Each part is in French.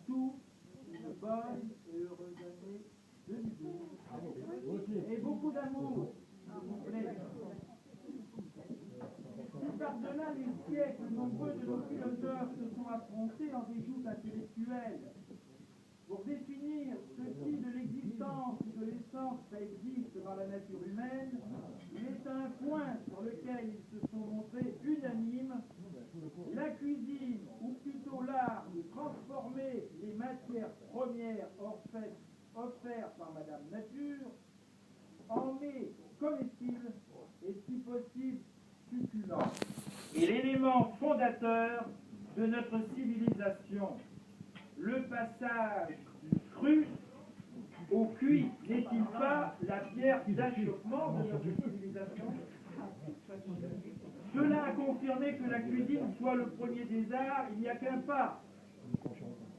surtout une bonne et heureuse année 2012. Et beaucoup d'amour, s'il vous plaît. Si par-delà les siècles, nombreux de nos philosophes se sont affrontés en des joutes intellectuelles pour définir ce qui de l'existence ou de l'essence ça existe dans la nature humaine, il est un point sur lequel ils se sont montrés unanimes: la cuisine, ou plutôt l'art de transformer les matières premières offertes par Madame Nature en mets comestibles et si possible succulents. Et l'élément fondateur de notre civilisation, le passage du cru au cuit, n'est-il pas la pierre d'achoppement de notre civilisation? Cela a confirmé que la cuisine soit le premier des arts, il n'y a qu'un pas.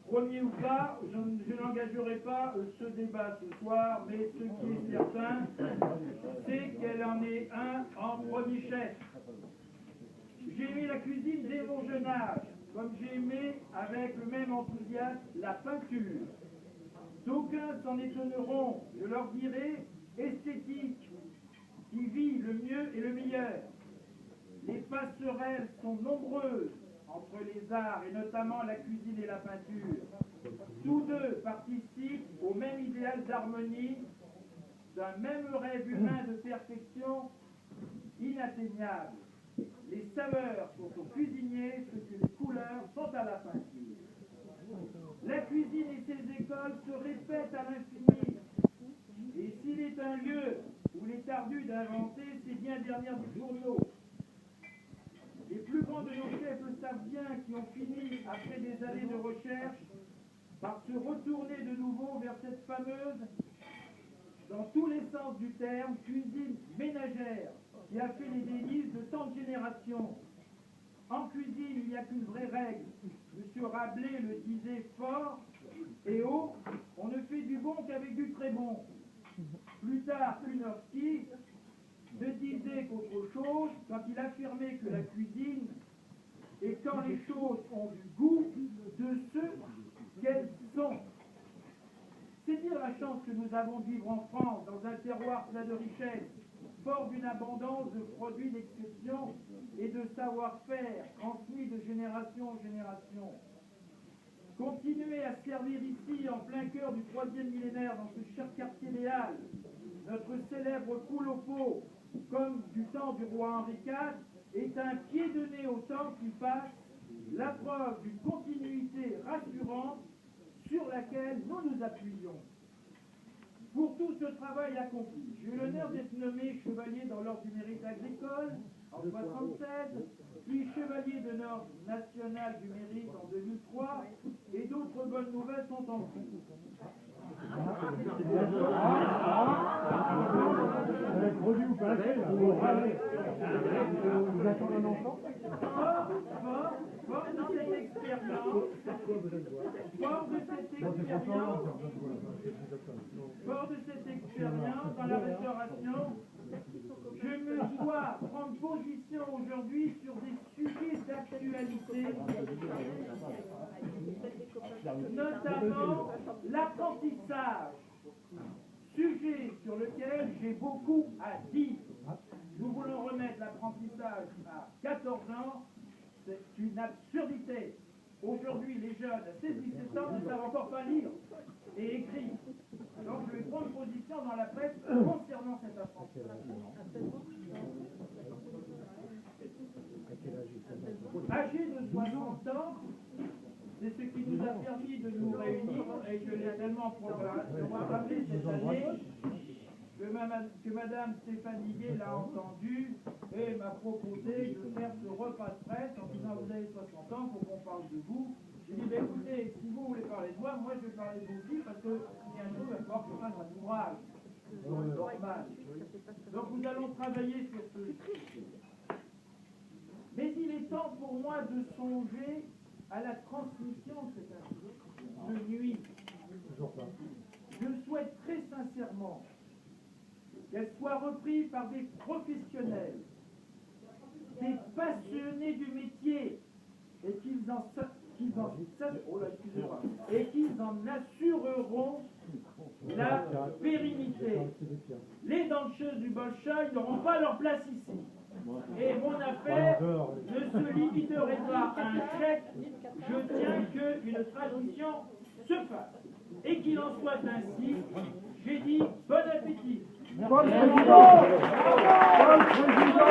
Premier ou pas, je n'engagerai pas ce débat ce soir, mais ce qui est certain, c'est qu'elle en est un en premier chef. J'ai aimé la cuisine dès mon jeune âge, comme j'ai aimé avec le même enthousiasme la peinture. D'aucuns s'en étonneront, je leur dirai esthétique, qui vit le mieux et le meilleur. Les passerelles sont nombreuses entre les arts et notamment la cuisine et la peinture. Tous deux participent au même idéal d'harmonie, d'un même rêve humain de perfection inatteignable. Les saveurs sont aux cuisiniers ce que les couleurs sont à la peinture. La cuisine et ses écoles se répètent à l'infini. Et s'il est un lieu où il est ardu d'inventer, c'est bien derrière des fourneaux. Les plus grands de nos chefs le savent bien, qui ont fini, après des années de recherche, par se retourner de nouveau vers cette fameuse, dans tous les sens du terme, cuisine ménagère, qui a fait les délices de tant de générations. En cuisine, il n'y a qu'une vraie règle. M. Rabelais le disait fort et haut, on ne fait du bon qu'avec du très bon. Plus tard, Kunorski ne disait qu'autre chose quand il affirmait que la cuisine est quand les choses ont du goût de ce qu'elles sont. C'est dire la chance que nous avons de vivre en France, dans un terroir plein de richesses, fort d'une abondance de produits d'exception et de savoir-faire transmis de génération en génération. Continuer à servir ici, en plein cœur du 3e millénaire, dans ce cher quartier des Halles, notre célèbre poule au pot, comme du temps du roi Henri IV, est un pied de nez au temps qui passe, la preuve d'une continuité rassurante sur laquelle nous nous appuyons. Pour tout ce travail accompli, j'ai eu l'honneur d'être nommé chevalier dans l'ordre du mérite agricole en 1976, puis chevalier de l'ordre national du mérite en 2003, et d'autres bonnes nouvelles sont en cours. Fort de cette expérience, dans la restauration, je me dois prendre position aujourd'hui sur des sujets d'actualité, notamment l'apprentissage, sujet sur lequel j'ai beaucoup à dire. Nous voulons remettre l'apprentissage à 14 ans, c'est une absurdité. Aujourd'hui, les jeunes à 16-17 ans ne savent encore pas lire et écrire. Donc je vais prendre position dans la presse concernant cet apprentissage. Âgé de 60 ans, c'est ce qui nous a permis de nous réunir, et je l'ai tellement programmé cette année que Madame Stéphanie Gué l'a entendu et m'a proposé de faire ce repas de presse en disant: vous avez 60 ans, il faut qu'on parle de vous. J'ai dit: ben écoutez, si vous voulez parler de moi je vais parler de vous aussi, parce que bientôt il va falloir que je fasse un ouvrage normal. Donc nous allons travailler sur ce sujet. Mais il est temps pour moi de songer à la transmission de cette information. De nuit. Je souhaite très sincèrement qu'elle soit reprise par des professionnels, des passionnés du métier, et qu'ils en assureront la pérennité. Les danseuses du Bolchoï n'auront pas leur place ici. Et mon affaire ne se limiterait pas à un chèque. Je tiens qu'une tradition se fasse. Et qu'il en soit ainsi, j'ai dit bon appétit. Bon président! Bon président!